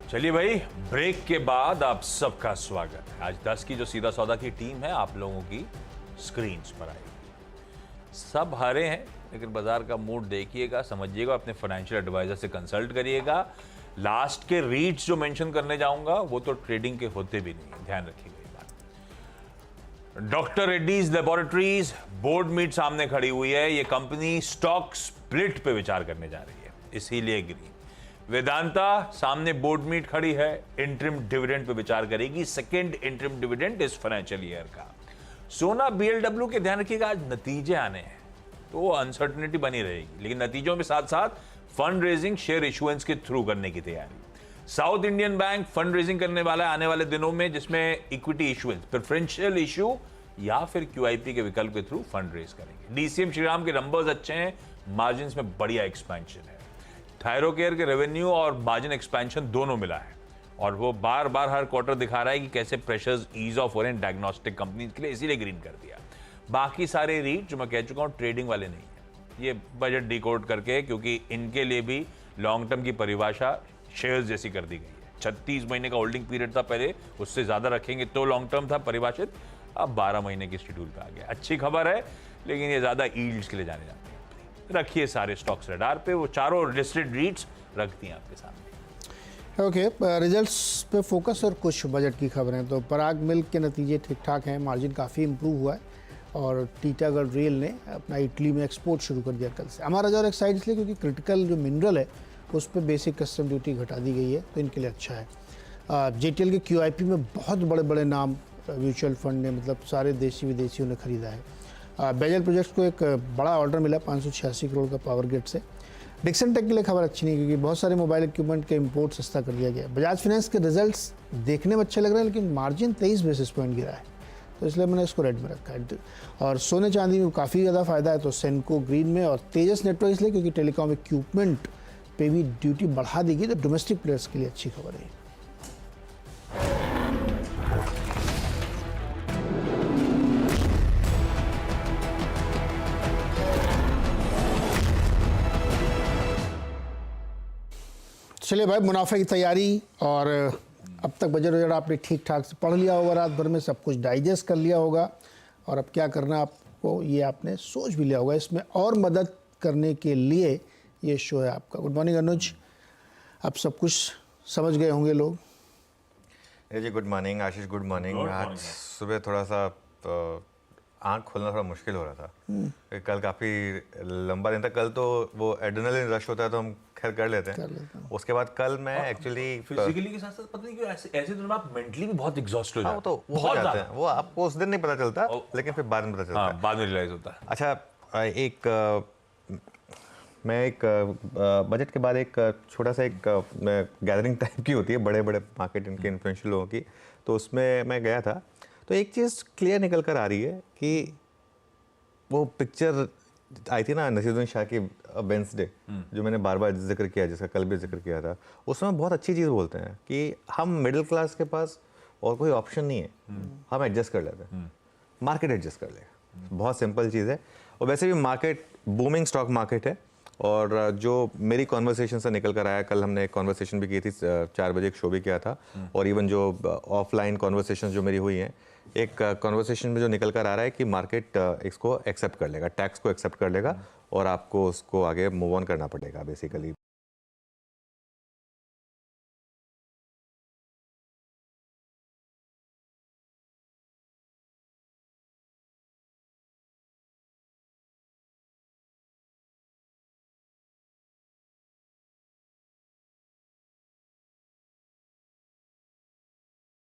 चलिए भाई, ब्रेक के बाद आप सबका स्वागत है। आज 10 की जो सीधा सौदा की टीम है आप लोगों की स्क्रीन्स पर आएगी। सब हारे हैं, लेकिन बाजार का मूड देखिएगा, समझिएगा, अपने फाइनेंशियल एडवाइजर से कंसल्ट करिएगा। लास्ट के रीट्स जो मेंशन करने जाऊंगा वो तो ट्रेडिंग के होते भी नहीं, ध्यान रखिएगा ये बात। Doctor Reddy's laboratories board meet सामने खड़ी हुई है। ये कंपनी स्टॉक स्प्लिट पे विचार करने जा रही है, इसीलिए गिरी। वेदांता सामने बोर्ड मीट खड़ी है, इंटरिम डिविडेंड पे विचार करेगी। सेकेंड इंटरिम डिविडेंड इस फाइनेंशियल ईयर का। सोना बीएलडब्ल्यू के ध्यान रखिएगा, आज नतीजे आने हैं तो अनसर्टेनिटी बनी रहेगी, लेकिन नतीजों के साथ साथ फंड रेजिंग, शेयर इशुएंस के थ्रू करने की तैयारी। South Indian bank fund raising करने वाला है आने वाले दिनों में, जिसमें इक्विटी इशुएंस, प्रेफरेंशियल इशू या फिर क्यूआईपी के विकल्प के थ्रू फंड रेज करेंगे। डीसीएम श्रीराम के नंबर्स अच्छे हैं, मार्जिन में बढ़िया एक्सपेंशन है। थायरोकेयर के रेवेन्यू और मार्जिन एक्सपेंशन दोनों मिला है, और वो बार बार हर क्वार्टर दिखा रहा है कि कैसे प्रेशर्स ईज ऑफ हो रहे हैं डायग्नोस्टिक कंपनीज के लिए, इसीलिए ग्रीन कर दिया। बाकी सारे रीट जो मैं कह चुका हूं ट्रेडिंग वाले नहीं है, ये बजट डिकोड करके, क्योंकि इनके लिए भी लॉन्ग टर्म की परिभाषा शेयर्स जैसी कर दी गई है। 36 महीने का होल्डिंग पीरियड था पहले, उससे ज्यादा रखेंगे तो लॉन्ग टर्म था परिभाषित, अब 12 महीने की शेड्यूल पे आ गया। अच्छी खबर है, लेकिन ये ज्यादा ईल्ड्स के लिए जाने जाते हैं। रखिए सारे स्टॉक्स रडार पे, वो चारों लिस्टेड रीट्स रखती हैं आपके सामने। ओके, रिजल्ट्स पे फोकस और कुछ बजट की खबरें। तो पराग मिल्क के नतीजे ठीक ठाक हैं, मार्जिन काफ़ी इंप्रूव हुआ है, और टीटागढ़ रेल ने अपना इटली में एक्सपोर्ट शुरू कर दिया कल से। हमारा जो एक साइड इसलिए क्योंकि क्रिटिकल जो मिनरल है उस पर बेसिक कस्टम ड्यूटी घटा दी गई है, तो इनके लिए अच्छा है। जेटीएल के क्यूआईपी में बहुत बड़े बड़े नाम म्यूचुअल फंड ने, मतलब सारे देशी विदेशियों ने खरीदा है। बेजल प्रोजेक्ट्स को एक बड़ा ऑर्डर मिला 586 करोड़ का पावर ग्रिड से। डिक्सन टेक के लिए खबर अच्छी नहीं, क्योंकि बहुत सारे मोबाइल इक्विपमेंट के इंपोर्ट सस्ता कर दिया गया। बजाज फाइनेंस के रिजल्ट्स देखने में अच्छे लग रहे हैं, लेकिन मार्जिन 23 बेसिस पॉइंट गिरा है, तो इसलिए मैंने इसको रेड में रखा है। और सोने चांदी में काफ़ी ज़्यादा फायदा है, तो सेनको ग्रीन में, और तेजस नेटवर्क इसलिए क्योंकि टेलीकॉम इक्विपमेंट पे भी ड्यूटी बढ़ा दी गई, तो डोमेस्टिक प्लेयर्स के लिए अच्छी खबर है। चलिए भाई, मुनाफे की तैयारी, और अब तक बजट वजट आपने ठीक ठाक से पढ़ लिया होगा, रात भर में सब कुछ डाइजेस्ट कर लिया होगा, और अब क्या करना आपको ये आपने सोच भी लिया होगा। इसमें और मदद करने के लिए ये शो है आपका। गुड मॉर्निंग अनुज, अब सब कुछ समझ गए होंगे लोग। जी गुड मॉर्निंग आशीष, गुड मॉर्निंग। आज सुबह थोड़ा सा आँख खोलना थोड़ा मुश्किल हो रहा था, कल काफ़ी लंबा दिन था। कल तो वो एड्रेनलिन रश होता है तो हम खैर कर लेते हैं। उसके बाद कल मैं एक्चुअली फिजिकली के साथ साथ पता नहीं क्यों ऐसे दिनों में आप मेंटली भी बहुत एग्जॉस्ट हो जाते हैं। तो वो हो जाते हैं, वो आपको उस दिन नहीं पता चलता, लेकिन फिर बाद में पता चलता है, बाद में रियलाइज होता है। अच्छा, मैं एक बजट के बाद एक छोटा सा एक गैदरिंग टाइप की होती है बड़े बड़े मार्केट इनके इन्फ्लुएंशियल लोगों की, तो उसमें मैं गया था। तो एक चीज़ क्लियर निकल कर आ रही है कि वो पिक्चर आई थी ना नसीरुद्दीन शाह की वेंसडे, जो मैंने बार बार जिक्र किया, जिसका कल भी जिक्र किया था, उसमें बहुत अच्छी चीज़ बोलते हैं कि हम मिडिल क्लास के पास और कोई ऑप्शन नहीं है, हम एडजस्ट कर लेते हैं, मार्केट एडजस्ट कर लेगा। बहुत सिंपल चीज़ है। और वैसे भी मार्केट बूमिंग स्टॉक मार्केट है, और जो मेरी कॉन्वर्सेशन से निकल कर आया, कल हमने एक कॉन्वर्सेशन भी की थी, 4 बजे एक शो भी किया था, और इवन जो ऑफलाइन कॉन्वर्सेशन जो मेरी हुई हैं, एक कॉन्वर्सेशन में जो निकल कर आ रहा है कि मार्केट इसको एक्सेप्ट कर लेगा, टैक्स को एक्सेप्ट कर लेगा, और आपको उसको आगे मूव ऑन करना पड़ेगा बेसिकली।